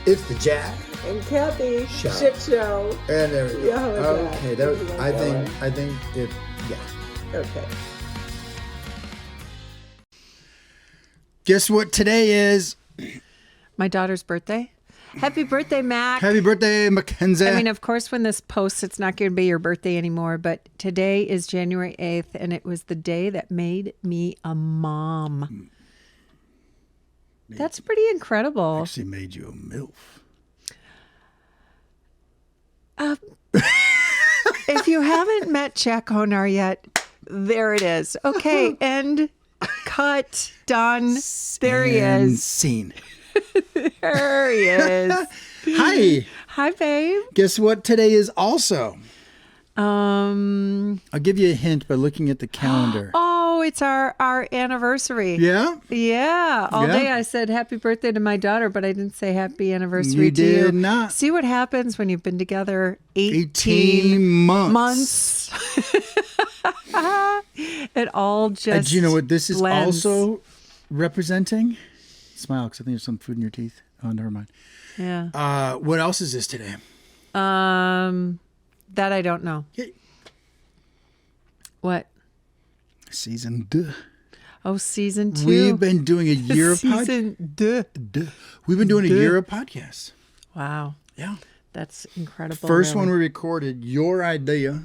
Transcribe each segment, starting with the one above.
It's the Jack and Kathy Show. Shit Show. And there we go. Yeah, Okay, I think it. Yeah. Okay. Guess what today is? My daughter's birthday. Happy birthday, Mac. Happy birthday, Mackenzie. I mean, of course, when this posts, it's not going to be your birthday anymore, but today is January 8th, and it was the day that made me a mom. That's pretty incredible. Actually made you a MILF. If you haven't met Jack Honar yet, there it is. Okay, end, cut, done. There he And is. scene. There he is. Hi. Hi, babe. Guess what today is also? I'll give you a hint by looking at the calendar. Oh, it's our anniversary. Yeah? Yeah. All Yeah. day I said happy birthday to my daughter, but I didn't say happy anniversary You to you. did not. See what happens when you've been together 18 18 months. It all just Do you know what this is blends. also representing? Smile, because I think there's some food in your teeth. Oh, never mind. Yeah. What else is this today? That I don't know. Yeah. What? Season 2. Oh, season 2. We've been doing a year of podcasts. Season 2. We've been doing a year of podcasts. Wow. Yeah. That's incredible. First really. one we recorded, your idea.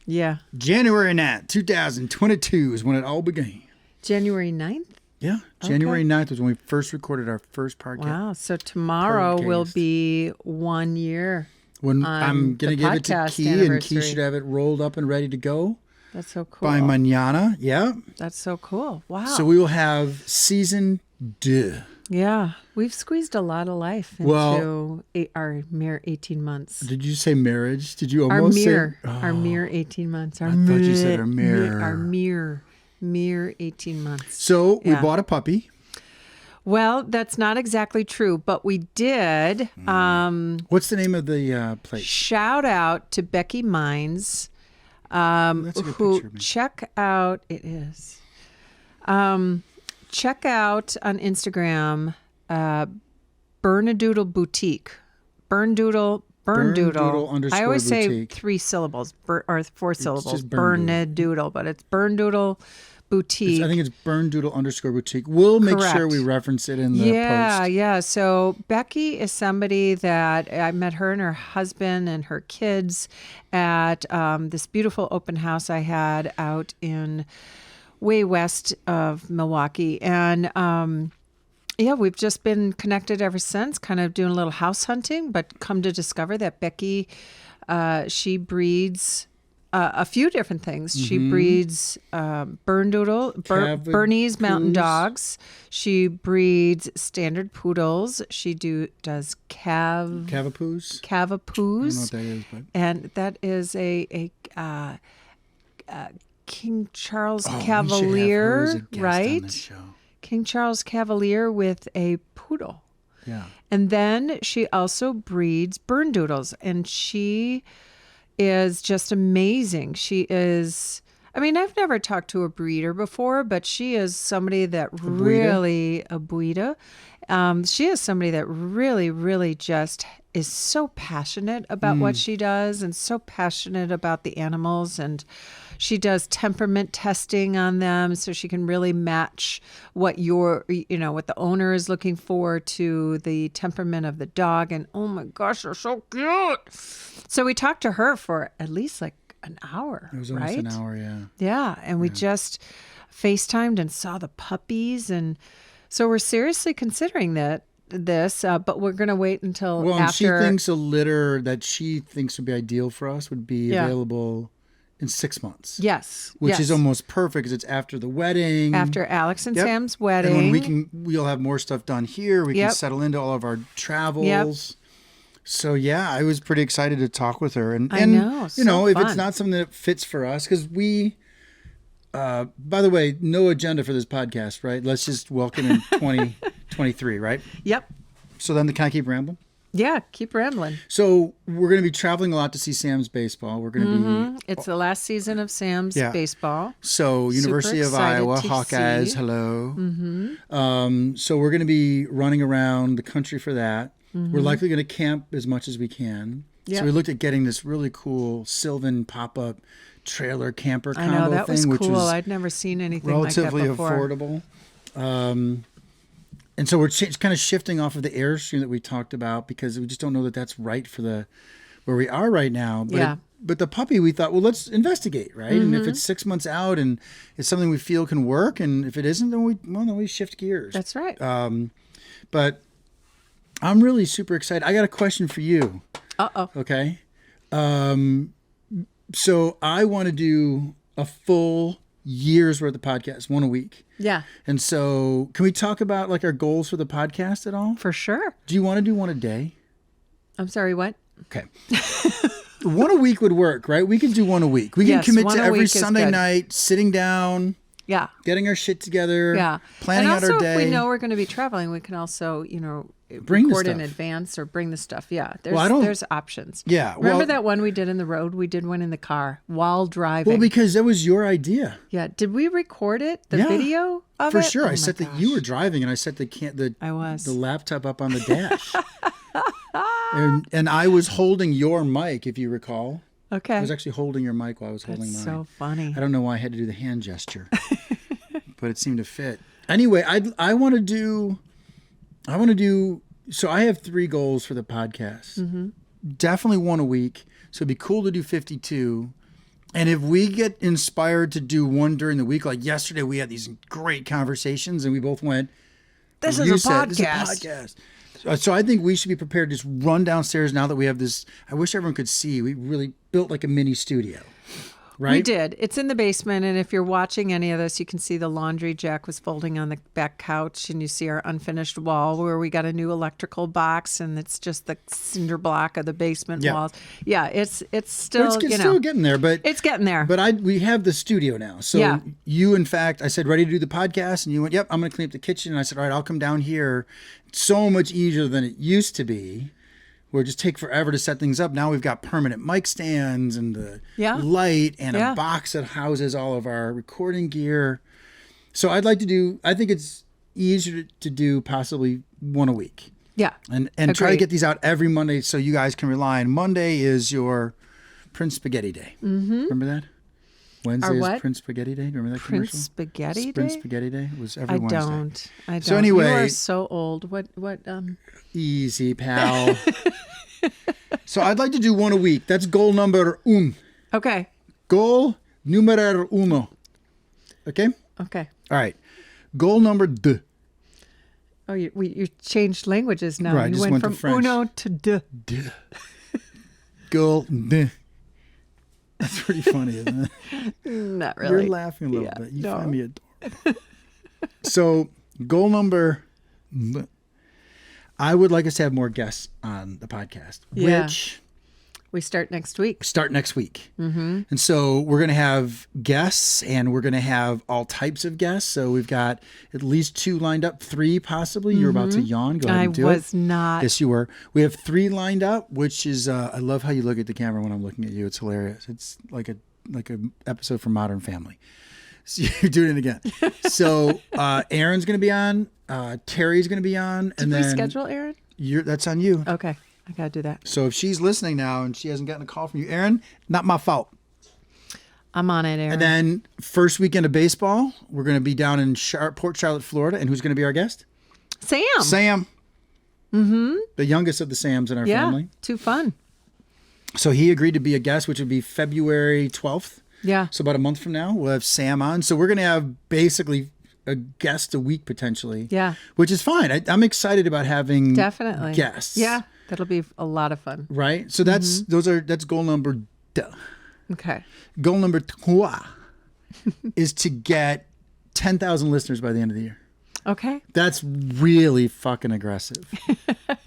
Yeah. January 9th, 2022 is when it all began. January 9th? Yeah. January 9th was when we first recorded our first podcast. Wow. So tomorrow will Podcast. be 1 year. When I'm going to the give it to podcast Key, and anniversary. Key should have it rolled up and ready to go That's so cool. by mañana. Yeah. That's so cool. Wow. So we will have season 2. Yeah. We've squeezed a lot of life into our mere 18 months. Did you say marriage? Did you Our almost mere, say? our mere 18 months. Our I thought you said our mere. Our mere 18 months. So we Yeah. bought a puppy. Well, that's not exactly true, but we did. What's the name of the place? Shout out to Becky Mines, That's a good who picture of me. check out. It is. Check out on Instagram, Burnadoodle Boutique. Burnadoodle. Burnadoodle I always boutique. say 3 syllables or 4 syllables. just Burnadoodle. Burnadoodle, but it's Burnadoodle Boutique. I think it's Burnadoodle_boutique. We'll make sure Correct. we reference it in the Yeah, post. yeah. So Becky is somebody that I met her and her husband and her kids at this beautiful open house I had out in way west of Milwaukee. And yeah, we've just been connected ever since, kind of doing a little house hunting, but come to discover that Becky, she breeds a few different things. She breeds Bernese Mountain Cavapoos. Dogs. She breeds standard poodles. She does Cavapoos? I don't know Cavapoos, what that is, but and that is a King Charles we should have her as Cavalier, a guest on right? this show. King Charles Cavalier with a poodle. Yeah. And then she also breeds Berndoodles, and she is just amazing. She is, I mean, I've never talked to a breeder before, but she is somebody that really, a breeder. She is somebody that really, really just is so passionate about what she does and so passionate about the animals. And she does temperament testing on them so she can really match what what the owner is looking for to the temperament of the dog. And oh my gosh, they're so cute. So we talked to her for at least like an hour, It was almost right? an hour, yeah. Yeah. And we just FaceTimed and saw the puppies. And so we're seriously considering this, but we're going to wait until Well, and after. she thinks a litter that she thinks would be ideal for us would be Yeah. available in 6 months. Yes. Which yes. is almost perfect because it's after the wedding. After Alex and Yep. Sam's wedding. And when we'll have more stuff done here. We can Yep. settle into all of our travels. So yeah, I was pretty excited to talk with her. And I know, you know, so if it's fun. not something that fits for us, because we, by the way, no agenda for this podcast, right? Let's just welcome in 2023, right? Yep. So then can I keep rambling? Yeah. Keep rambling. So we're going to be traveling a lot to see Sam's baseball. We're going to be It's the last season of Sam's Yeah. baseball. So University of excited Iowa to Hawkeyes. see. Hello. So we're going to be running around the country for that. We're likely going to camp as much as we can. Yep. So we looked at getting this really cool Sylvan pop-up trailer camper I combo know, that was thing, which cool. was I'd never seen anything relatively like that before. affordable. And so we're kind of shifting off of the Airstream that we talked about because we just don't know that that's right for where we are right now. But Yeah. but the puppy, we thought, well, let's investigate, right? And if it's 6 months out and it's something we feel can work, and if it isn't, then we shift gears. That's right. But I'm really super excited. I got a question for you. Uh-oh. Okay. So I want to do a full year's worth of podcasts, one a week. Yeah, And so can we talk about like our goals for the podcast at all? for sure. Do you want to do one a day? I'm sorry, what? Okay. One a week would work, right? We can do one a week. We can Yes, commit one to a every week is Sunday good. night, sitting down, Yeah. getting our shit together, Yeah. planning and out also, our day. if we know we're going to be traveling, we can also, Bring the record in stuff. advance or bring the stuff. Yeah. There's options. Yeah, Remember well- that one we did in the road? We did one in the car while driving. Well, because that was your idea. Yeah. Did we record it? The Yeah, video of For it? sure. Oh I my set that gosh. you were driving and I set I was. the laptop up on the dash. and I was holding your mic, if you recall. Okay. I was actually holding your mic while I was holding That's mine. so funny. I don't know why I had to do the hand gesture, but it seemed to fit. Anyway, I want to do. So I have 3 goals for the podcast. Mm-hmm. Definitely one a week. So it'd be cool to do 52. And if we get inspired to do one during the week, like yesterday, we had these great conversations, and we both went, This you is a said, podcast. "This is a podcast." So I think we should be prepared to just run downstairs now that we have this. I wish everyone could see. We really built like a mini studio, right? We did. It's in the basement, and if you're watching any of this, you can see the laundry Jack was folding on the back couch, and you see our unfinished wall where we got a new electrical box, and it's just the cinder block of the basement Yeah. walls. Yeah, it's still, But it's still getting there, but it's getting there. But we have the studio now. So Yeah. you, in fact, I said, ready to do the podcast? And you went, yep, I'm going to clean up the kitchen. And I said, all right, I'll come down here. It's so much easier than it used to be, where it just take forever to set things up. Now we've got permanent mic stands and the Yeah. light and Yeah. a box that houses all of our recording gear. So I think it's easier to do possibly one a week. yeah. And try to Agreed. get these out every Monday so you guys can rely on. Monday is your Prince Spaghetti Day. Mm-hmm. Remember that? Wednesday is what? Prince Spaghetti Day. Remember that Prince commercial? Spaghetti Prince Day? Spaghetti Day. It was every I Wednesday. don't. So anyway- you are so old. What Easy, pal. So I'd like to do one a week. That's goal number un. Okay. Goal numero uno. Okay? Okay. All right. Goal number deux. Oh, you changed languages now. Right, I You just went went to from French. uno to deux. Deux. Goal deux. That's pretty funny, isn't it? Not really. You're laughing a little Yeah, bit. You no. find me adorable. So, goal number, I would like us to have more guests on the podcast, Yeah. which We start next week. start next week. Mm-hmm. And so we're going to have guests, and we're going to have all types of guests. So we've got at least 2 lined up, 3 possibly. You're about to yawn. Go ahead I and do was it. not. Yes, you were. We have 3 lined up, which is I love how you look at the camera when I'm looking at you. It's hilarious. It's like a episode from Modern Family. So you're doing it again. So Aaron's going to be on. Terry's going to be on. Did we schedule Aaron? That's on you. Okay. I got to do that. So if she's listening now and she hasn't gotten a call from you, Aaron, not my fault. I'm on it, Aaron. And then first weekend of baseball, we're going to be down in Port Charlotte, Florida. And who's going to be our guest? Sam. Sam. Mm-hmm. The youngest of the Sams in our Yeah. family. Too fun. So he agreed to be a guest, which would be February 12th. Yeah. So about a month from now, we'll have Sam on. So we're going to have basically a guest a week potentially. Yeah. Which is fine. I'm excited about having Definitely. guests. Yeah. That'll be a lot of fun. Right? So that's goal number deux. Okay. Goal number trois is to get 10,000 listeners by the end of the year. Okay. That's really fucking aggressive.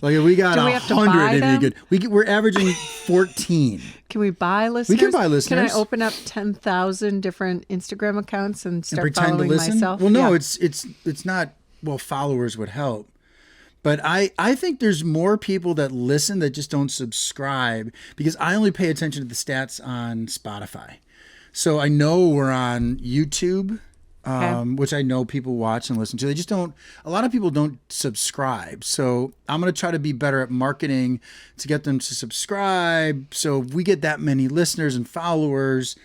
Like if we got Do we have to 100, buy it'd them? be good. We're averaging 14. Can we buy listeners? can buy Can listeners. I open up 10,000 different Instagram accounts and And start pretend to following listen. myself? Well, no, Yeah. it's not. Well, followers would help, but I think there's more people that listen that just don't subscribe because I only pay attention to the stats on Spotify. So I know we're on YouTube. which I know people watch and listen to. They just don't, a lot of people don't subscribe. So I'm going to try to be better at marketing to get them to subscribe. So if we get that many listeners and followers,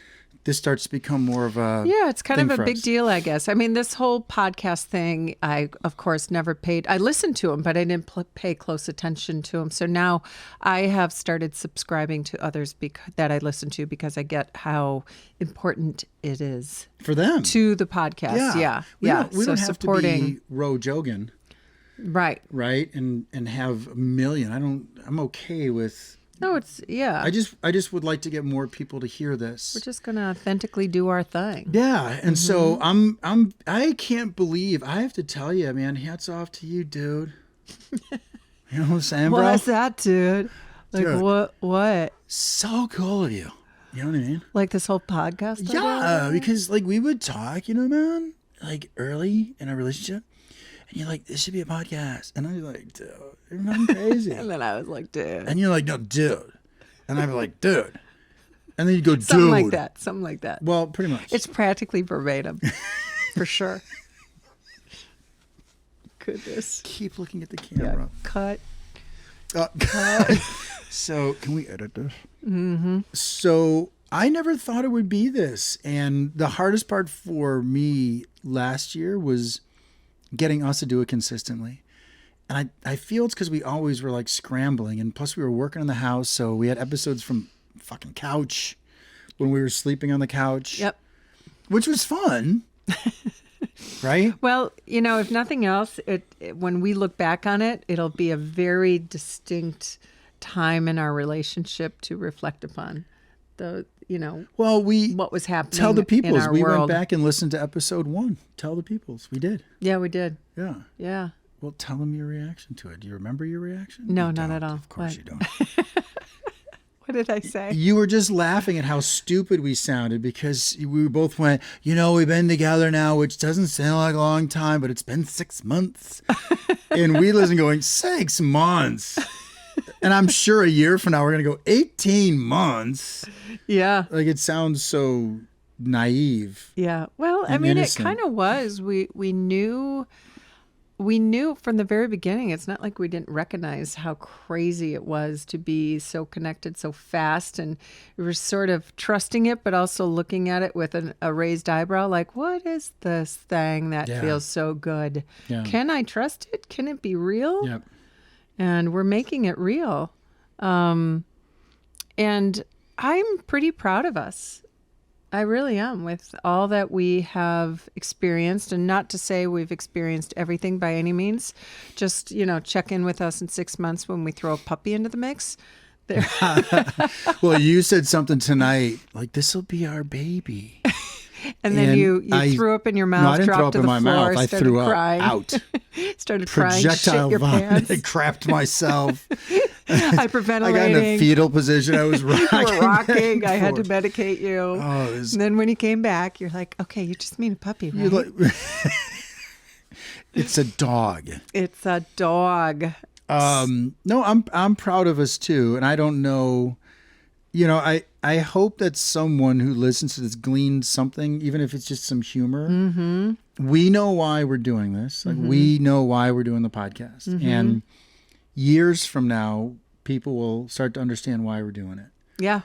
this starts to become more of a it's kind thing of a for big us. deal, I guess. I mean, this whole podcast thing, I, of course, never paid. I listened to them, but I didn't pay close attention to them. So now I have started subscribing to others that I listen to because I get how important it is For them. to the podcast. Yeah. We don't have supporting. to be Ro Jogan, Right. right? And have a million. I'm okay with, No, it's, I just would like to get more people to hear this. we're just going to authentically do our thing. Yeah, and so I can't believe, I have to tell you, man, hats off to you, dude. You know what I'm saying, bro? What's that, dude? Like, Dude. what? So cool of you. You know what I mean? Like this whole podcast? Yeah, because like we would talk, man, like early in our relationship, and you're like, this should be a podcast. And I'm like, dude, you're not crazy. And then I was like, dude. And you're like, no, dude. And I'm like, dude. And then you go, dude. Something like that. Well, pretty much. It's practically verbatim, for sure. Goodness. Keep looking at the Yeah, camera. cut. So, can we edit this? Mm-hmm. So, I never thought it would be this. And the hardest part for me last year was getting us to do it consistently. And I feel it's because we always were like scrambling. And plus, we were working in the house. So, we had episodes from fucking couch when we were sleeping on the couch. Yep. Which was fun. Right? Well, if nothing else, when we look back on it, it'll be a very distinct time in our relationship to reflect upon. Well, What was happening tell the in peoples. our We world. went back and listened to episode 1. Tell the peoples. We did. Yeah, we did. Yeah. Yeah. Well, tell them your reaction to it. Do you remember your reaction? No, You not don't. at all. Of course What? you don't. What did I say? You were just laughing at how stupid we sounded because we both went, we've been together now, which doesn't sound like a long time, but it's been 6 months. And we listen going, 6 months. And I'm sure a year from now, we're going to go 18 months. Yeah. Like it sounds so naive. Yeah. Well, I and mean, innocent. it kind of was. We knew from the very beginning. It's not like we didn't recognize how crazy it was to be so connected so fast, and we were sort of trusting it, but also looking at it with a raised eyebrow, like, what is this thing that Yeah. feels so good? Yeah. Can I trust it? Can it be real? Yep. And we're making it real. And I'm pretty proud of us. I really am, with all that we have experienced, and not to say we've experienced everything by any means. Just, check in with us in 6 months when we throw a puppy into the mix. There. Well, you said something tonight, like, this will be our baby. And then And you I- threw up in your mouth, No, I didn't dropped throw up to in the my floor, mouth. I started threw up crying, out. started crying, shit Projectile your vomit. pants, I crapped myself. hyperventilating. I got in a fetal position. I was rocking. You were rocking. back I and had to forth. medicate you. Oh, it was, And then when you came back, you're like, okay, you just mean a puppy, right? you're like, it's a dog. It's a dog. No, I'm proud of us too, and I don't know. I hope that someone who listens to this gleans something, even if it's just some humor. Mm-hmm. We know why we're doing this. Like we know why we're doing the podcast, and years from now, people will start to understand why we're doing it. Yeah.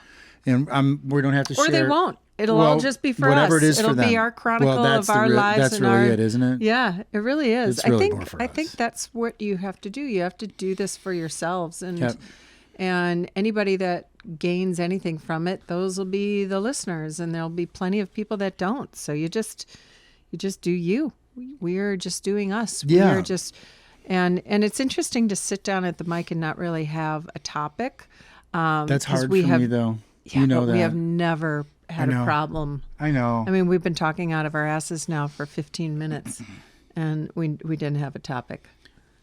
And we don't have to Or share. they won't. It'll all just be for whatever us. it is It'll for them. be our chronicle Well, that's of our lives. That's and really our, it, isn't it? Yeah, it really is. It's really I think more for I us. think that's what you have to do. You have to do this for yourselves, and Yep. and anybody that gains anything from it, those will be the listeners, and there'll be plenty of people that don't. So you just do you. We're just doing us. Yeah. We're just and it's interesting to sit down at the mic and not really have a topic. That's 'cause hard we for have, me, though. Yeah, You know but that. we have never had I know. a problem. I know. I mean, we've been talking out of our asses now for 15 minutes, and we didn't have a topic.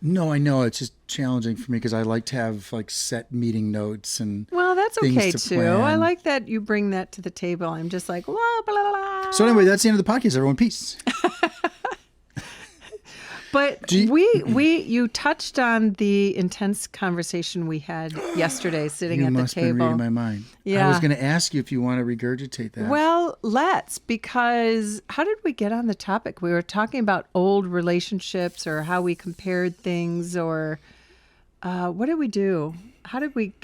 No, I know. It's just challenging for me because I like to have like set meeting notes and. Well, that's things okay to too. plan. I like that you bring that to the table. I'm just like, blah, blah, blah, blah. So anyway, that's the end of the podcast. Everyone, peace. But you touched on the intense conversation we had yesterday sitting at the must be table. reading my mind. Yeah. I was going to ask you if you want to regurgitate that. Well, because how did we get on the topic? We were talking about old relationships or how we compared things, or what did we do? How did we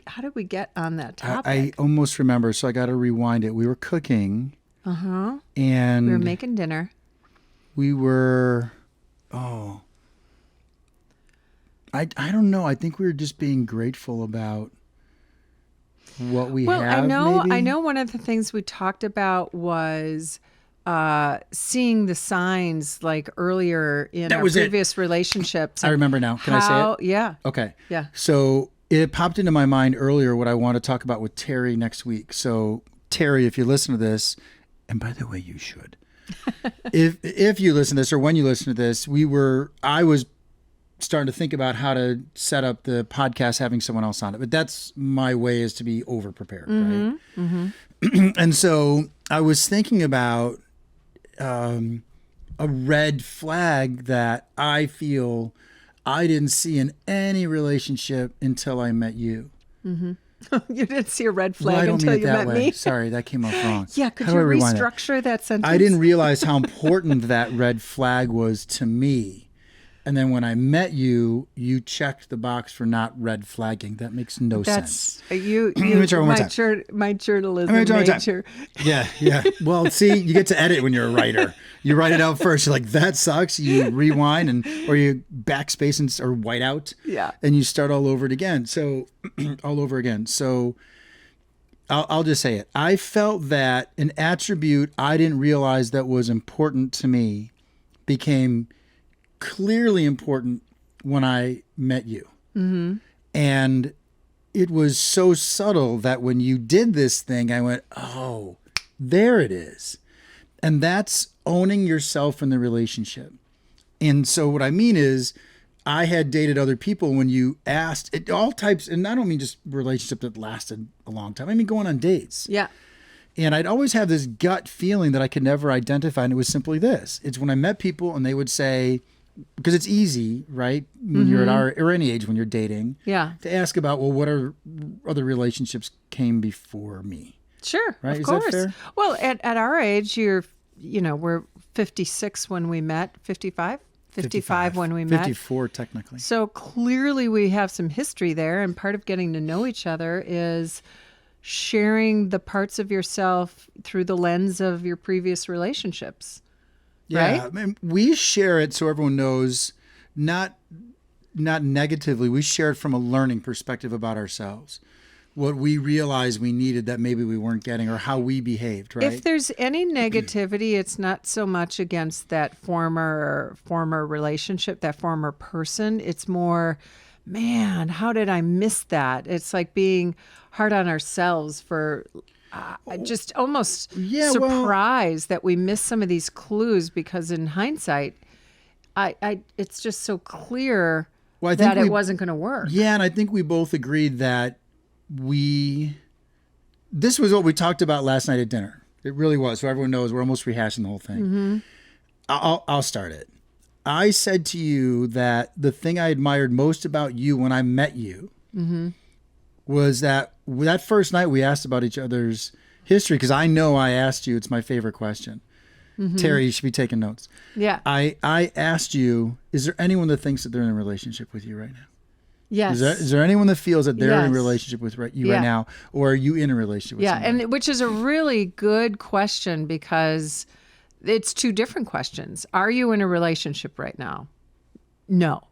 get on that topic? I almost remember, so I got to rewind it. We were cooking. Uh-huh. And we were making dinner. I don't know. I think we were just being grateful about what we have. I know one of the things we talked about was seeing the signs like earlier in our previous relationships. I remember now. Can I say it? Yeah. Okay. Yeah. So it popped into my mind earlier what I want to talk about with Terry next week. So Terry, if you listen to this, and by the way, you should. if you listen to this or when you listen to this, I was starting to think about how to set up the podcast having someone else on it. But that's my way, is to be over prepared, right? Mm-hmm. And so I was thinking about a red flag that I feel I didn't see in any relationship until I met you. Mm-hmm. You didn't see a red flag I don't until mean it you that met way. me. Sorry, that came off wrong. Yeah, could How you do I rewind restructure that sentence? I didn't realize how important that red flag was to me. And then when I met you, you checked the box for not red flagging. That makes no sense. Let me try one more my, time. my journalism major. Yeah. Well, see, you get to edit when you're a writer. You write it out first. You're like, that sucks. You rewind or you backspace or white out. Yeah. And you start all over it again. So all over again. So I'll just say it. I felt that an attribute I didn't realize that was important to me became clearly important when I met you. Mm-hmm. And it was so subtle that when you did this thing, I went, oh, there it is. And that's owning yourself in the relationship. And so what I mean is, I had dated other people when you asked it, all types, and I don't mean just relationship that lasted a long time. I mean going on dates. Yeah. And I'd always have this gut feeling that I could never identify. And it was simply this. It's when I met people and they would say, because it's easy, right? When you're at our, or any age when you're dating, to ask about, well, what other relationships came before me? Sure. Right? Of Is course. that fair? Well, at our age, we're 56 when we met, 55 when we met. 54 technically. So clearly we have some history there. And part of getting to know each other is sharing the parts of yourself through the lens of your previous relationships. Yeah, right? I mean, we share it so everyone knows, not negatively. We share it from a learning perspective about ourselves, what we realized we needed that maybe we weren't getting, or how we behaved. Right? If there's any negativity, it's not so much against that former relationship, that former person. It's more, man, how did I miss that? It's like being hard on ourselves for. Just almost surprised that we missed some of these clues, because in hindsight, it's just so clear that it wasn't going to work. Yeah, and I think we both agreed that this was what we talked about last night at dinner. It really was. So everyone knows, we're almost rehashing the whole thing. Mm-hmm. I'll start it. I said to you that the thing I admired most about you when I met you was that first night we asked about each other's history, because I know I asked you, it's my favorite question. Mm-hmm. Terry, you should be taking notes. Yeah. I asked you, is there anyone that thinks that they're in a relationship with you right now? Yes. Is there anyone that feels that they're in a relationship with you right now? Or are you in a relationship with somebody? And which is a really good question, because it's two different questions. Are you in a relationship right now? No.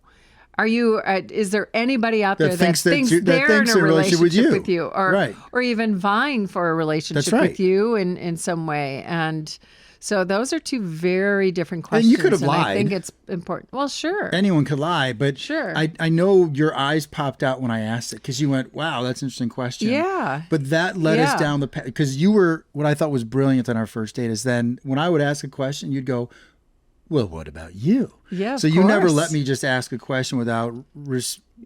Are you? Is there anybody out there that thinks they're in a relationship with you, or even vying for a relationship with you in some way? And so those are two very different questions. And you could have lied. I think it's important. Well, sure. Anyone could lie, but sure. I know your eyes popped out when I asked it, because you went, "Wow, that's an interesting question." Yeah. But that led us down the path, because you were, what I thought was brilliant on our first date is then when I would ask a question, you'd go, well, what about you? Yeah, so you never let me just ask a question without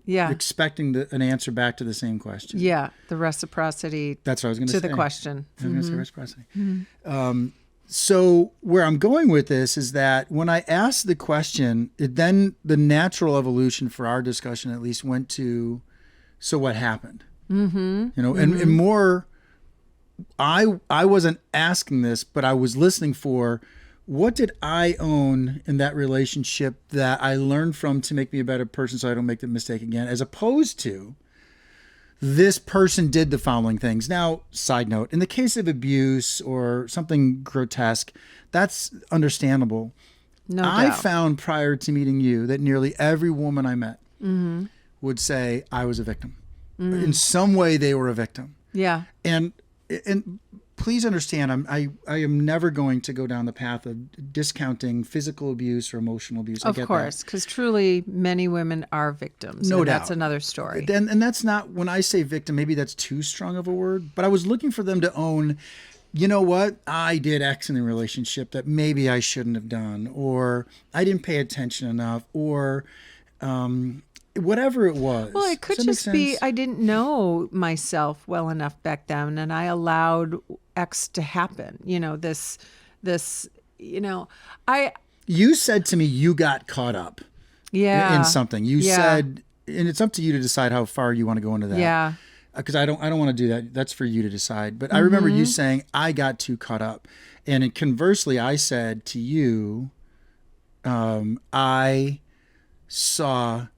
expecting an answer back to the same question. Yeah, the reciprocity. That's what I was going to say. To the question. I was going to say reciprocity. Mm-hmm. So where I'm going with this is that when I asked the question, then the natural evolution for our discussion at least went to, so what happened? Mm-hmm. And more, I wasn't asking this, but I was listening for, what did I own in that relationship that I learned from to make me a better person so I don't make the mistake again, as opposed to, this person did the following things. Now, side note, in the case of abuse or something grotesque, that's understandable. No I doubt. found prior to meeting you that nearly every woman I met would say I was a victim. In some way, they were a victim. Yeah. And please understand, I am never going to go down the path of discounting physical abuse or emotional abuse. I Of get course, because truly many women are victims. No and doubt. That's another story. And that's not, when I say victim, maybe that's too strong of a word, but I was looking for them to own, you know what, I did X in the relationship that maybe I shouldn't have done, or I didn't pay attention enough, or whatever it was. Well, it could Does that make just be sense? I didn't know myself well enough back then, and I allowed X to happen. This, I, You said to me you got caught up yeah. in something. You Yeah. said, and it's up to you to decide how far you want to go into that. Yeah. Because I don't want to do that. That's for you to decide. But I remember you saying I got too caught up, and conversely, I said to you, I saw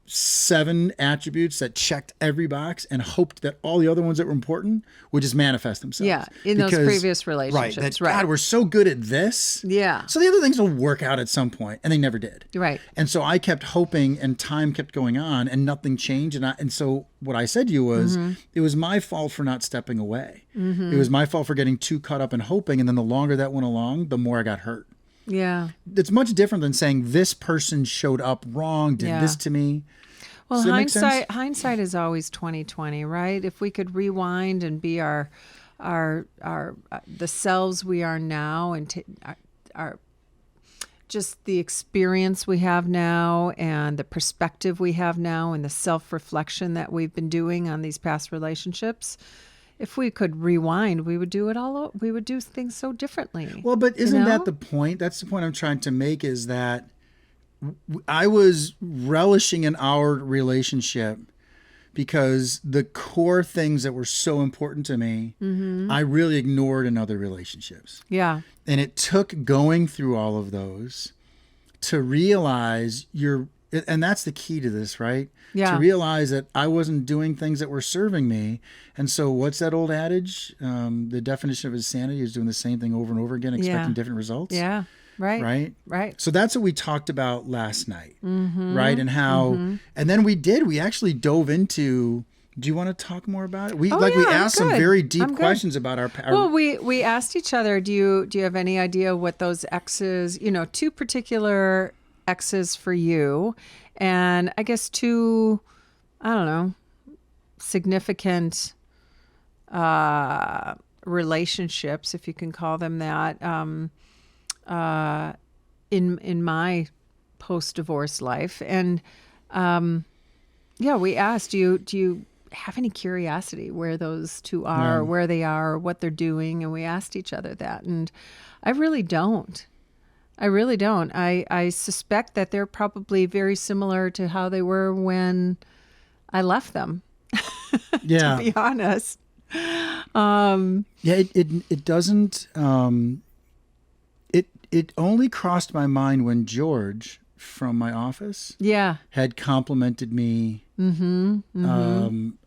7 attributes that checked every box and hoped that all the other ones that were important would just manifest themselves. Yeah, in those previous Right. relationships, That, right. God, we're so good at this. Yeah. So the other things will work out at some point, and they never did. Right. And so I kept hoping, and time kept going on, and nothing changed. And so what I said to you was, it was my fault for not stepping away. It was my fault for getting too caught up in hoping, and then the longer that went along, the more I got hurt. Yeah. It's much different than saying this person showed up wrong, did Yeah. this to me. Well, Does that make sense? hindsight is always 20/20, right? If we could rewind and be our the selves we are now, and our just the experience we have now, and the perspective we have now, and the self-reflection that we've been doing on these past relationships, if we could rewind, we would do it all. We would do things so differently. Well, but isn't know? that the point? That's the point I'm trying to make, is that I was relishing in our relationship because the core things that were so important to me, I really ignored in other relationships. Yeah. And it took going through all of those to realize and that's the key to this, right? Yeah. To realize that I wasn't doing things that were serving me. And so what's that old adage? The definition of insanity is doing the same thing over and over again, expecting different results. Yeah. Right. Right? Right. So that's what we talked about last night, right? And how, and then we actually dove into, do you want to talk more about it? We Oh, we yeah, I'm asked some good. very deep I'm good. questions about our Well, we asked each other, do you have any idea what those X's, 2 particular X's for you, and I guess 2, I don't know, significant relationships, if you can call them that, in my post-divorce life. And we asked, do you have any curiosity where those 2 are, or where they are, or what they're doing? And we asked each other that, and I really don't. I suspect that they're probably very similar to how they were when I left them, yeah. to be honest. It doesn't, it only crossed my mind when George from my office Yeah. had complimented me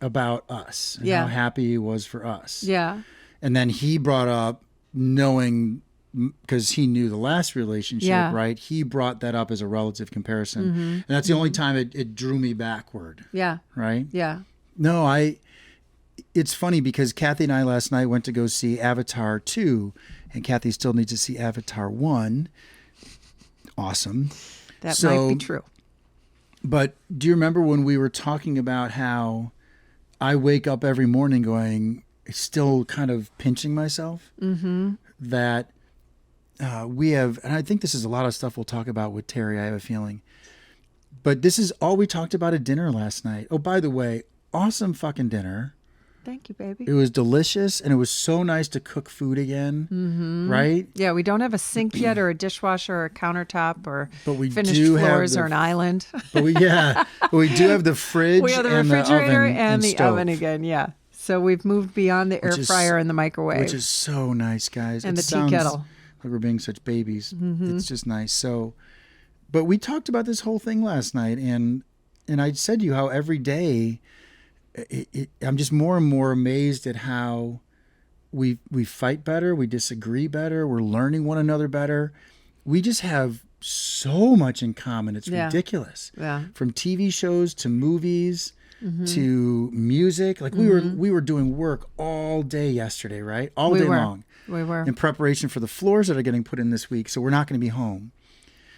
about us and Yeah. how happy he was for us. Yeah. And then he brought up, knowing, because he knew the last relationship, Yeah. right? He brought that up as a relative comparison. And that's the only time it drew me backward, Yeah. right? Yeah. No, it's funny because Kathy and I last night went to go see Avatar 2, and Kathy still needs to see Avatar 1. Awesome. That might be true. But do you remember when we were talking about how I wake up every morning going, still kind of pinching myself? That we have, and I think this is a lot of stuff we'll talk about with Terry, I have a feeling. But this is all we talked about at dinner last night. Oh, by the way, awesome fucking dinner. Thank you, baby. It was delicious, and it was so nice to cook food again, right? Yeah, we don't have a sink yet, or a dishwasher, or a countertop, or But we finished do have floors, the- or an island. But we do have the fridge We have the and refrigerator the oven and the stove, oven again. Yeah. So we've moved beyond the air is- fryer and the microwave. which is so nice, guys. And It the tea sounds kettle. like we're being such babies. It's just nice. So, but we talked about this whole thing last night, and I said to you how every day, I'm just more and more amazed at how we fight better, we disagree better, we're learning one another better. We just have so much in common. It's Yeah. ridiculous. Yeah. From TV shows to movies to music. Like we were doing work all day yesterday, right? All day long. We were. In preparation for the floors that are getting put in this week. So we're not going to be home.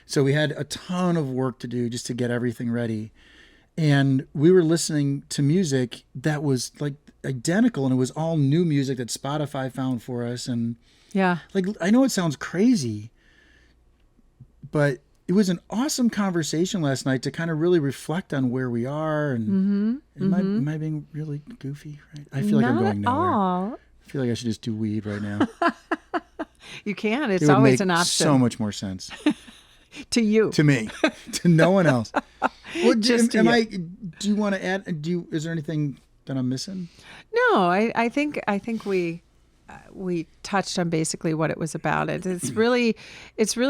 So we had a ton of work to do just to get everything ready. And we were listening to music that was like identical, and it was all new music that Spotify found for us. And Yeah. like, I know it sounds crazy, but it was an awesome conversation last night to kind of really reflect on where we are. And am I being really goofy? Right? I feel like I'm Not going at nowhere. all. I feel like I should just do weed right now. You can. It's It would always make an option so much more sense to you. to me, to no one else. Well, Just to you. Do you want to add? Is there anything that I'm missing? No, I think we touched on basically what it was about. It's really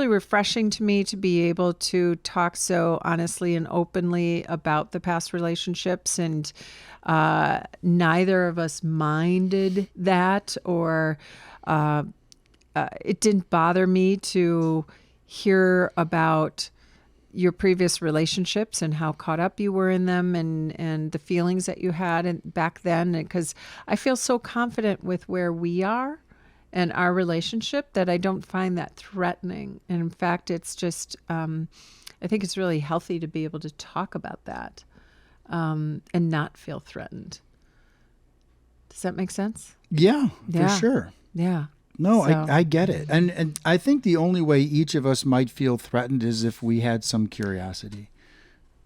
refreshing to me to be able to talk so honestly and openly about the past relationships, and neither of us minded that, or it didn't bother me to hear about your previous relationships and how caught up you were in them, and the feelings that you had back then. Because I feel so confident with where we are and our relationship that I don't find that threatening. And in fact, it's just, I think it's really healthy to be able to talk about that and not feel threatened. Does that make sense? Yeah, Yeah. for sure. Yeah. No, So- I get it. And I think the only way each of us might feel threatened is if we had some curiosity.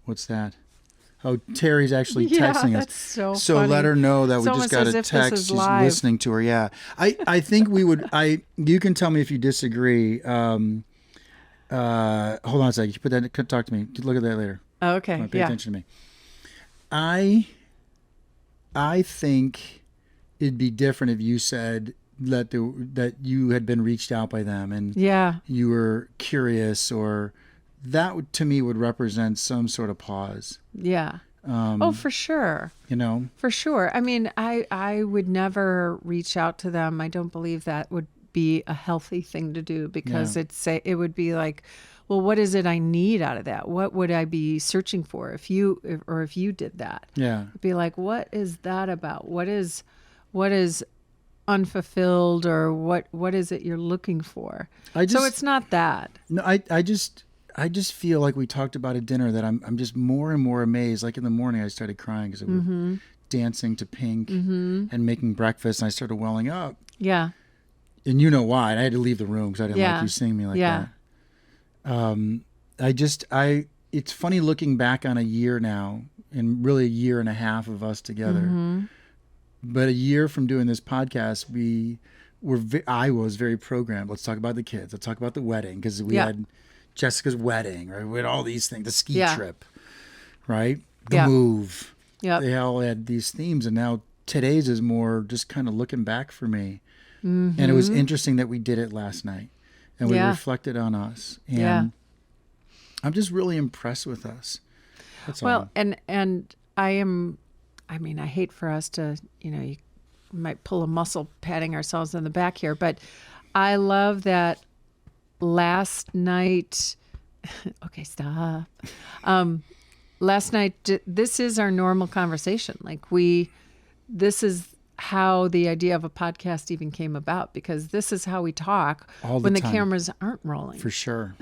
What's that? Oh, Terry's actually Yeah, texting us. that's so let funny. her know that It's we almost just got as a if this text. is She's live. listening to her. Yeah. I think we would, you can tell me if you disagree. Hold on a second. You put that, talk to me. Look at that later. Oh, okay. Pay Yeah. attention to me. I think it'd be different if you said that you had been reached out by them and Yeah. you were curious, or that to me would represent some sort of pause. Yeah. Oh, for sure. You know? For sure. I mean, I would never reach out to them. I don't believe that would be a healthy thing to do, because Yeah. it would be like, well, what is it I need out of that? What would I be searching for if you did that? Yeah. It'd be like, what is that about? What is unfulfilled, or what is it you're looking for? So it's not that. No, I just feel like we talked about at dinner that I'm just more and more amazed. Like in the morning, I started crying because we were dancing to Pink and making breakfast, and I started welling up. Yeah. And you know why? And I had to leave the room because I didn't like you seeing me like Yeah. that. It's funny looking back on a year now, and really a year and a half of us together. But a year from doing this podcast, I was very programmed. Let's talk about the kids. Let's talk about the wedding, because we had Jessica's wedding, right? We had all these things, the ski trip, right? The move. Yeah. They all had these themes, and now today's is more just kind of looking back for me. And it was interesting that we did it last night, and we reflected on us. And I'm just really impressed with us. That's all. And I hate for us to, you might pull a muscle patting ourselves in the back here, but I love that last night. Okay, stop. Last night, this is our normal conversation. Like this is how the idea of a podcast even came about, because this is how we talk All the when the time. cameras aren't rolling. For sure.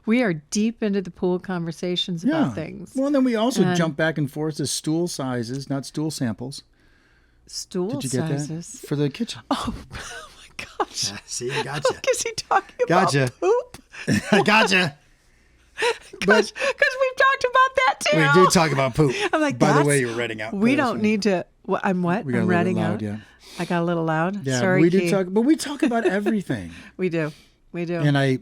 We are deep into the pool conversations about things. Well, and then we also jump back and forth to stool sizes, not stool samples. Stool Did you get sizes. that? For the kitchen. Oh my gosh. See, I gotcha. Look, is he talking Gotcha. about poop? I gotcha. Because we've talked about that We do talk about poop. I'm like, by the that's- way, you're reading out. We That's don't right. need to. I'm what? We got I'm a little reading bit loud, out. yeah. I got a little loud. Yeah, Sorry, we do Key. talk, but we talk about everything. We do. We do. And I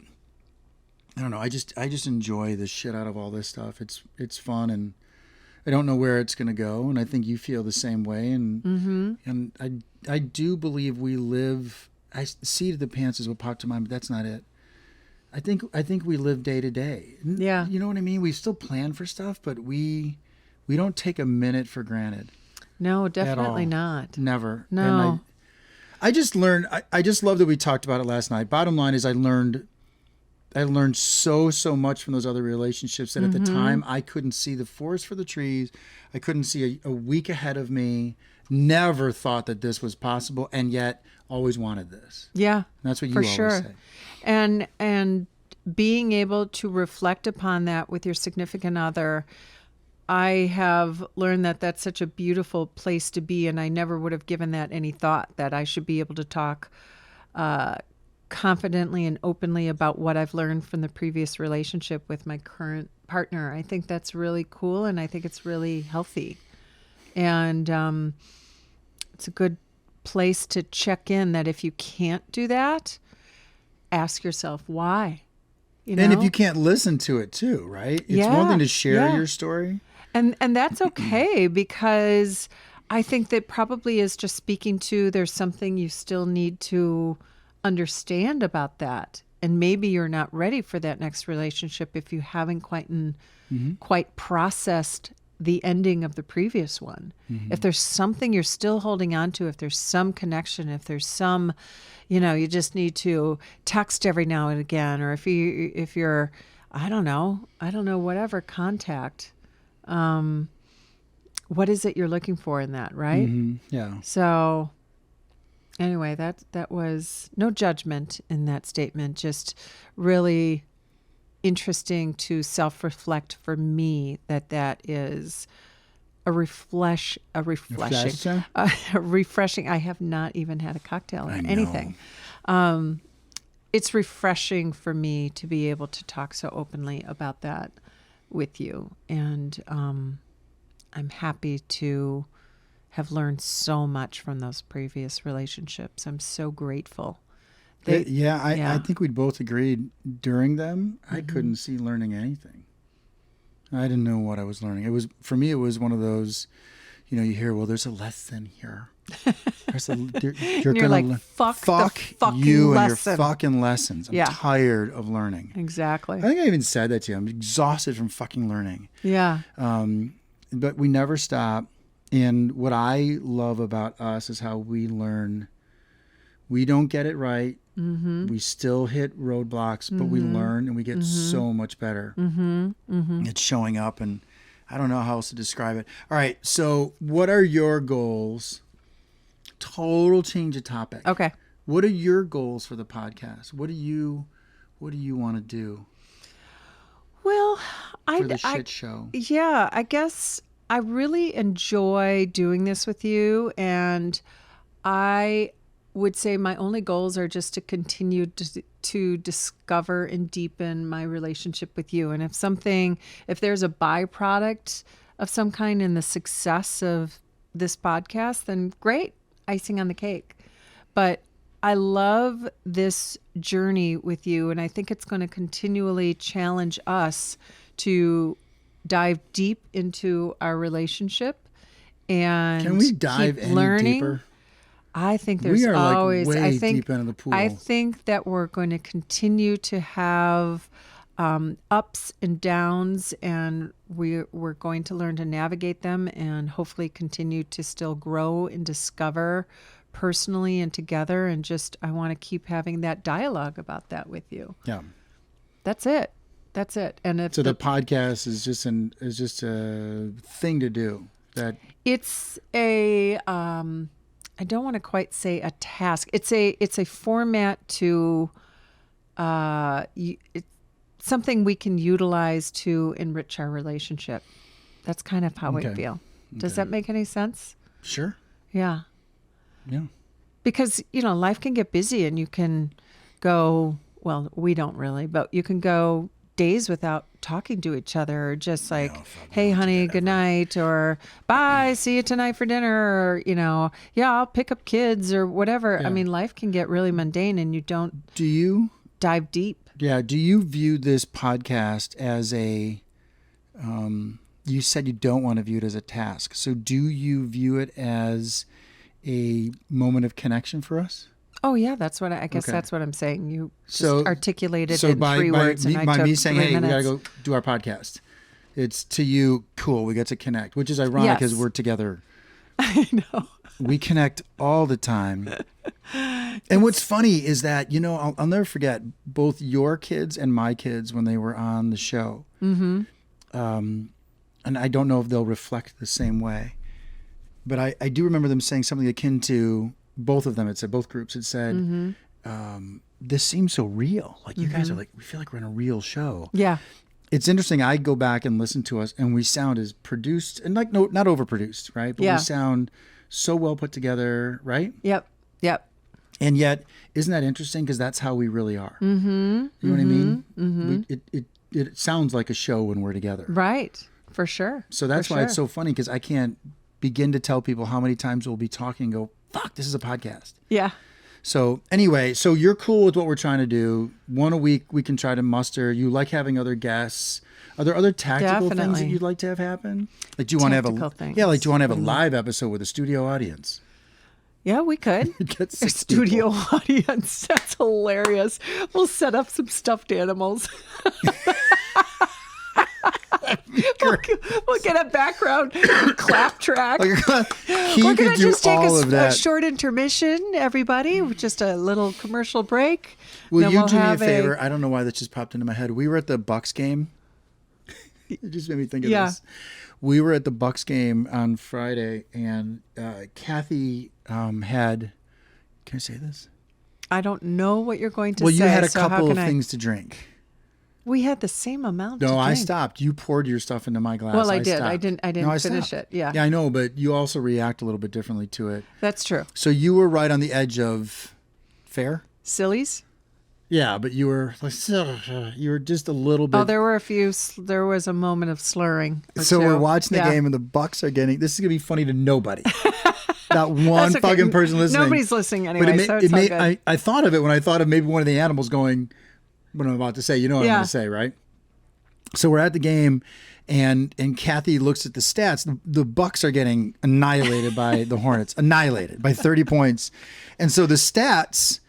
don't know. I just enjoy the shit out of all this stuff. It's fun, and I don't know where it's going to go. And I think you feel the same way. And and I do believe we live. Seat of the pants is what popped to mind, but that's not it. I think we live day to day. Yeah. You know what I mean? We still plan for stuff, but we don't take a minute for granted. No, all. definitely not. Never. No. And I just learned. I just love that we talked about it last night. Bottom line is, I learned so much from those other relationships that at the time I couldn't see the forest for the trees. I couldn't see a week ahead of me. Never thought that this was possible, and yet always wanted this. Yeah. And that's what you for always sure. say. And being able to reflect upon that with your significant other, I have learned that that's such a beautiful place to be, and I never would have given that any thought, that I should be able to talk confidently and openly about what I've learned from the previous relationship with my current partner. I think that's really cool, and I think it's really healthy. And it's a good place to check in that if you can't do that, ask yourself why. You know? And if you can't listen to it too, right? It's one thing to share your story. And that's okay, because I think that probably is just speaking to, there's something you still need to understand about that. And maybe you're not ready for that next relationship if you haven't quite processed the ending of the previous one. If there's something you're still holding on to, if there's some connection, if there's some, you just need to text every now and again, or if you're, I don't know, whatever contact, what is it you're looking for in that, right? Yeah. So anyway, that was no judgment in that statement, just really interesting to self-reflect for me that is a refreshing. I have not even had a cocktail or anything. It's refreshing for me to be able to talk so openly about that with you. And I'm happy to have learned so much from those previous relationships. I'm so grateful. I think we'd both agreed during them, I couldn't see learning anything. I didn't know what I was learning. For me, it was one of those, you hear, well, there's a lesson here. You're You're like, fuck the fucking you lesson. And your fucking lessons. I'm tired of learning. Exactly. I think I even said that to you. I'm exhausted from fucking learning. Yeah. But we never stop. And what I love about us is how we learn. We don't get it right. We still hit roadblocks, but we learn and we get so much better. It's showing up, and I don't know how else to describe it. All right. So what are your goals? Total change of topic. Okay. What are your goals for the podcast? What do you want to do? Well, for the shit show? Yeah, I guess I really enjoy doing this with you, and I would say my only goals are just to continue to discover and deepen my relationship with you. And if there's a byproduct of some kind in the success of this podcast, then great, icing on the cake. But I love this journey with you, and I think it's going to continually challenge us to dive deep into our relationship and can we dive keep any learning. deeper? I think there's always deep into the pool. I think that we're going to continue to have ups and downs, and we're going to learn to navigate them, and hopefully continue to still grow and discover personally and together. And just, I want to keep having that dialogue about that with you. Yeah. That's it. And if so the podcast is just a thing to do. That it's a I don't want to quite say a task. It's a format to it's something we can utilize to enrich our relationship. That's kind of how I feel. Does that make any sense? Sure. Yeah. Yeah. Because, life can get busy, and you can go, well, we don't really, but you can go days without talking to each other, or just like, No, fuck, we hey, don't do honey, that good night, or bye, see you tonight for dinner, or, yeah, I'll pick up kids or whatever. Yeah. I mean, life can get really mundane and you don't Do you? dive deep. Yeah. Do you view this podcast as you said you don't want to view it as a task. So do you view it as a moment of connection for us? Oh yeah, that's what I guess Okay. that's what I'm saying. You just So- articulated So in by 3 words, and I by took me saying, 3 hey, we minutes. got to go do our podcast. It's to you, cool, we get to connect, which is ironic because Yes. we're together. I know. We connect all the time. And what's funny is that, I'll never forget both your kids and my kids when they were on the show. Mm-hmm. And I don't know if they'll reflect the same way. But I do remember them saying something akin to, both of them, it said, both groups had said, this seems so real. Like, you guys are like, we feel like we're in a real show. Yeah. It's interesting. I go back and listen to us, and we sound as produced, and like, no, not overproduced, right? But Yeah. we sound so well put together, right? Yep. And yet, isn't that interesting? Because that's how we really are. Mm-hmm. You know what I mean? Mm-hmm. It sounds like a show when we're together. Right. For sure. So that's For why it's sure. so funny, because I can't begin to tell people how many times we'll be talking and go, fuck, this is a podcast. Yeah. So anyway, so you're cool with what we're trying to do. One a week we can try to muster. You like having other guests. Are there other tactical things that Definitely. you'd like to have happen? Like, do you want to have Tactical things. Yeah, like, do you want to have a live episode with a studio audience? Yeah, we could. Get A 6 studio people. audience. That's hilarious. We'll set up some stuffed animals. We'll get a background clap track. He We're could going to do just take all of a that. short intermission, everybody, with just a little commercial break. Will Then you we'll do me a have favor? I don't know why that just popped into my head. We were at the Bucks game. It just made me think of Yeah. this. We were at the Bucks game on Friday, and Kathy had. Can I say this? I don't know what you're going to Well, say. you had a so how couple of can things to drink. We had the same amount. to No, I drink. stopped. You poured your stuff into my glass. Well, I did. stopped. I didn't No, finish stopped. it. Yeah. Yeah, I know, but you also react a little bit differently to it. That's true. So you were right on the edge of fair. Sillies. Yeah, but you were just a little bit. Oh, there were a few. There was a moment of slurring. or So two. we're watching the Yeah. game, and the Bucks are getting. This is gonna be funny to nobody. Not one That's okay. fucking person listening. Nobody's listening anyway, But so it's all good. I thought of it when I thought of maybe one of the animals going. What I'm about to say, you know what I'm Yeah. going to say, right? So we're at the game, and Kathy looks at the stats. The Bucks are getting annihilated by the Hornets, annihilated by 30 points, and so the stats.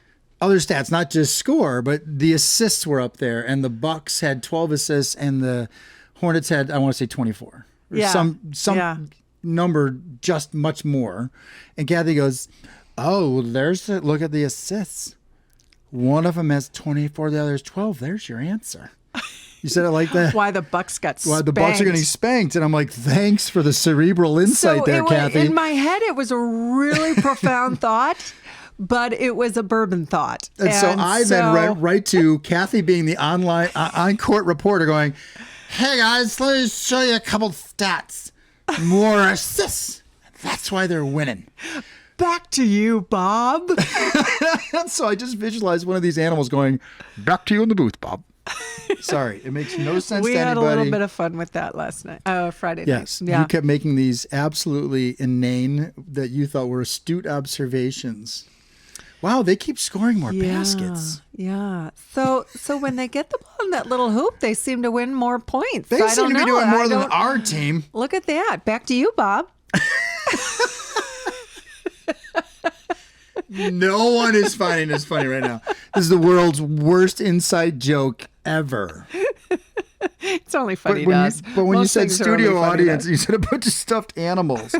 Other stats, not just score, but the assists were up there, and the Bucks had 12 assists, and the Hornets had, I want to say, 24. Or Yeah. some Yeah. number just much more. And Kathy goes, "Oh, look at the assists. One of them has 24, the other has 12. There's your answer." You said it like that. Why the Bucks got Why the Bucks are getting spanked, and I'm like, "Thanks for the cerebral insight there, Kathy." In my head, it was a really profound thought, but it was a bourbon thought. And so I then right to Kathy being the online on-court reporter going, "Hey guys, let me show you a couple stats. More assists. That's why they're winning." Back to you, Bob. So I just visualized one of these animals going, "Back to you in the booth, Bob." Sorry, it makes no sense We to had anybody. a little bit of fun with that last night. Friday Yes, night. Yeah. you kept making these absolutely inane that you thought were astute observations. Wow, they keep scoring more baskets. Yeah. So when they get the ball in that little hoop, they seem to win more points. They I seem don't to be know. doing I more than don't- our team. Look at that. Back to you, Bob. No one is finding this funny right now. This is the world's worst inside joke ever. It's only funny But to us. when you Most said things are only studio funny to audience, us. you said a bunch of stuffed animals.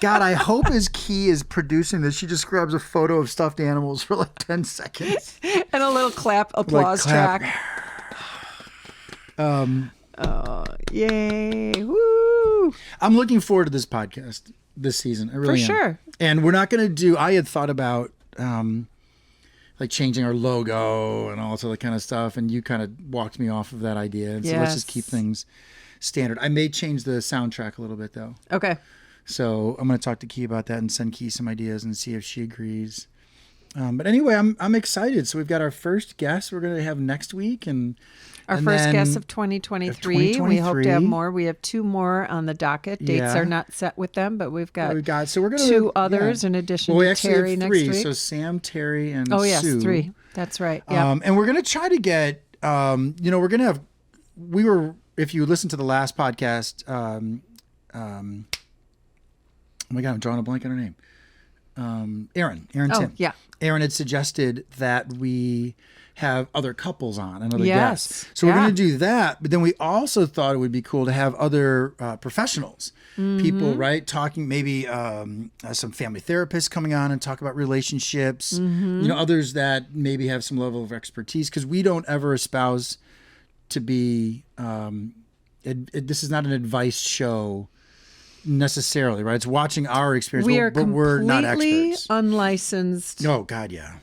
God, I hope as Key is producing this, she just grabs a photo of stuffed animals for like 10 seconds. And a little applause clap. track. Yay. Woo. I'm looking forward to this podcast this season. I really am. sure. And we're not going to do, I had thought about like changing our logo and all this other kind of stuff. And you kind of walked me off of that idea. And so let's just keep Yes. things standard. I may change the soundtrack a little bit though. Okay. So I'm going to talk to Key about that and send Key some ideas and see if she agrees. But anyway, I'm excited. So we've got our first guest we're going to have next week, and Our and first then- guest of 2023. We hope to have 2023. more. We have 2 more on the docket. Dates Yeah. are not set with them, but we've got, so we're going to 2 others in addition Well, we to actually Terry have next 3. week. So Sam, Terry, and Oh, yes, Sue. 3. That's right. Yeah. And we're going to try to get, we're going to have, if you listen to the last podcast, oh my God, I'm drawing a blank on her name. Aaron Tim. Yeah. Aaron had suggested that we have other couples on and other Yes. guests. So we're Yeah. going to do that. But then we also thought it would be cool to have other professionals, Mm-hmm. people, right? Talking, maybe some family therapists coming on and talk about relationships, Mm-hmm. others that maybe have some level of expertise, because we don't ever espouse to be, this is not an advice show necessarily, right? It's watching our experience, We are but we're not completely experts. unlicensed Oh God, yeah,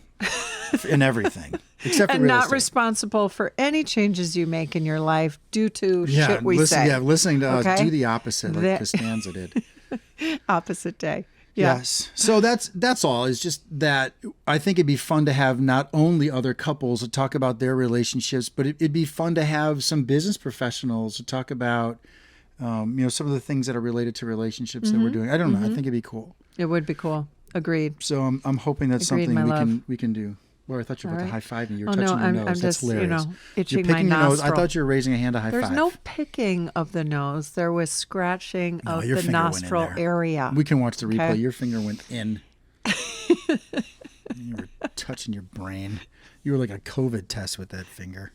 in everything except for and real not estate. responsible for any changes you make in your life due to shit we listen, say. yeah, listening to us Okay? do the opposite, like That- Costanza did. Opposite day. Yeah. Yes. So that's all. It's just that I think it'd be fun to have not only other couples to talk about their relationships, but it'd be fun to have some business professionals to talk about, some of the things that are related to relationships that we're doing. I don't know. I think it'd be cool. It would be cool. Agreed. So I'm hoping that's Agreed, something my love. we can do. Well, I thought you were about to right. high five me. You're Oh, touching no, your I'm nose. That's just, hilarious. itching You're my picking your nose. I nostril. thought you were raising a hand to high There's five. no picking of the nose. There was scratching of your the finger went in nostril there. area. We can watch the replay. Okay. Your finger went in. You were touching your brain. You were like a COVID test with that finger.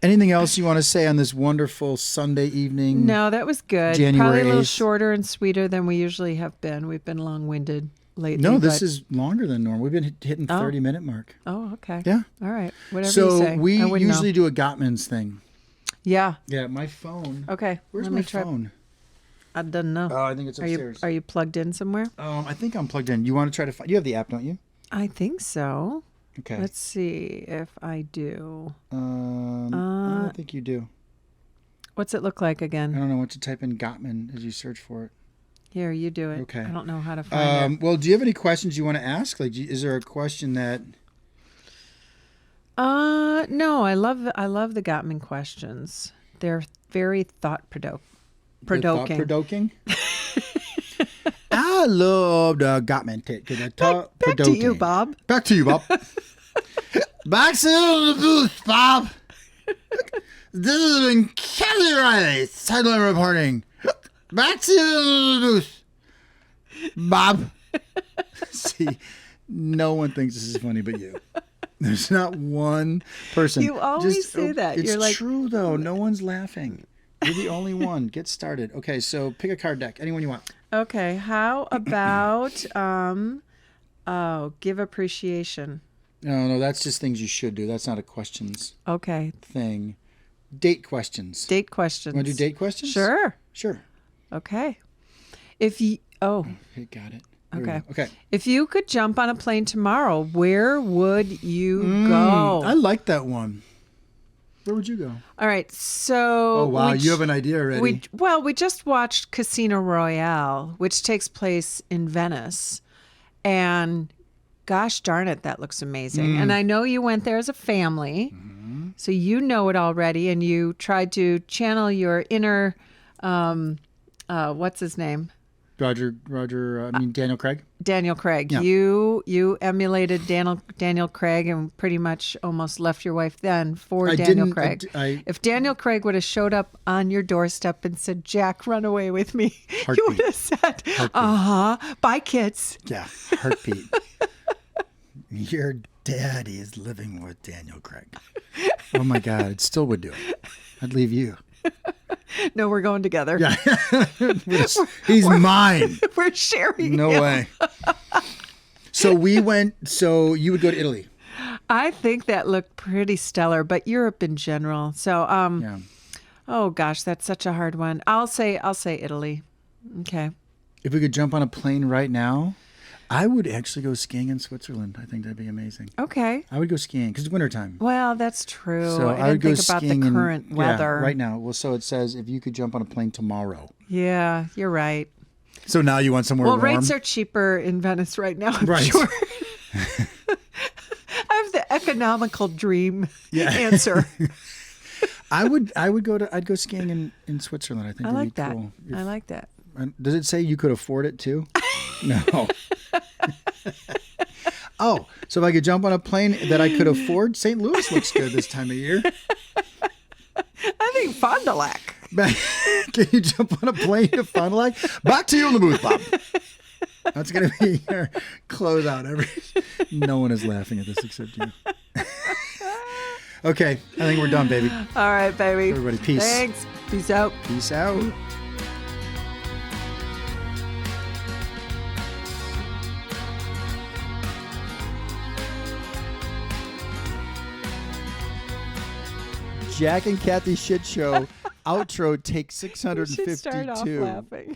Anything else you want to say on this wonderful Sunday evening? No, that was good. January Probably a little 8th. shorter and sweeter than we usually have been. We've been long-winded lately. No, this but- is longer than normal. We've been hitting 30-minute mark. Oh, okay. Yeah. All right. Whatever you So say. we I wouldn't usually know. do a Gottman's thing. Yeah. Yeah, my phone. Okay. Where's Let my me try. phone? I don't know. Oh, I think it's Are you upstairs. are you plugged in somewhere? I think I'm plugged in. You want to try to find? You have the app, don't you? I think so. Okay. Let's see if I do. I don't think you do. What's it look like I again? don't know what to type in Gottman as you search for it. Here, you do it. Okay. I don't know how to find it. Well, do you have any questions you want to ask? Like, is there a question that? No. I love the Gottman questions. They're very thought-provoking. Thought-provoking? I love the Gottman tip. Back to you, Bob. Back to you, Bob. Back to the booth, Bob. This has been Kelly Riley, sideline reporting. Back to the booth, Bob. See, no one thinks this is funny but you. There's not one person. You always say that. It's You're like- true, though. No one's laughing. You're the only one. Get started. Okay, so pick a card deck. Anyone you want. Okay. How about give appreciation? No, that's just things you should do. That's not a questions Okay. thing. Date questions. Date questions. Want to do date questions? Sure. Sure. Okay. If you Okay, got it. There we Okay. go. Okay. if you could jump on a plane tomorrow, where would you go? I like that one. Where would you go? All right. So Oh, wow. we You have an idea already. we just watched Casino Royale, which takes place in Venice, and gosh darn it, that looks amazing. And I know you went there as a family, so you know it already, and you tried to channel your inner, what's his name? Daniel Craig. Daniel Craig. Yeah. You emulated Daniel Craig and pretty much almost left your wife then for I Daniel didn't- Craig. I- If Daniel Craig would have showed up on your doorstep and said, "Jack, run away with me," you Heartbeat. would have said, "Bye, kids." Yeah, heartbeat. Your daddy is living with Daniel Craig. Oh my God, it still would do it. I'd leave you. No, we're going together. Yeah, he's mine. We're sharing. No him. way. So we went. So you would go to Italy. I think that looked pretty stellar, but Europe in general. So, Yeah. oh gosh, that's such a hard one. I'll say Italy. Okay. If we could jump on a plane right now, I would actually go skiing in Switzerland. I think that'd be amazing. Okay. I would go skiing because it's wintertime. Well, that's true. So I would didn't go think about the skiing current weather. right now. Well, so it says if you could jump on a plane tomorrow. Yeah, you're right. So now you want somewhere Well, warm. rates are cheaper in Venice right now, I'm Right. sure. I have the economical dream Yeah. answer. I'd go skiing in Switzerland. I think I that'd like be that. cool. I like that. Does it say you could afford it too? No. Oh, so if I could jump on a plane that I could afford, St. Louis looks good this time of year. I think Fond du Lac. Can you jump on a plane to Fond du Lac? Back to you in the booth, Bob. That's going to be your closeout. No one is laughing at this except you. Okay, I think we're done, baby. All right, baby. Everybody, peace. Thanks. Peace out. Peace out. Jack and Kathy Shit Show outro take You should start off 652. laughing.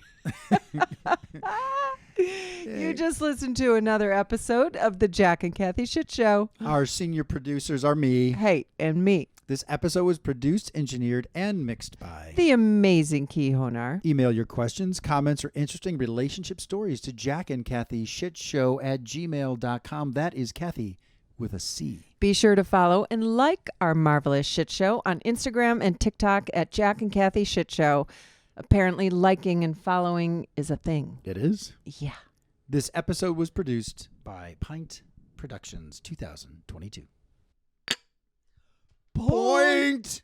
You just listened to another episode of the Jack and Kathy Shit Show. Our senior producers are me. Hey, and me, This episode was produced, engineered, and mixed by the amazing Key Honar. Email your questions, comments, or interesting relationship stories to jackandkathyshitshow@gmail.com. That is Kathy with a C. Be sure to follow and like our marvelous shit show on Instagram and TikTok at Jack and Kathy Shit Show. Apparently, liking and following is a thing. It is. Yeah. This episode was produced by Pint Productions 2022. Point!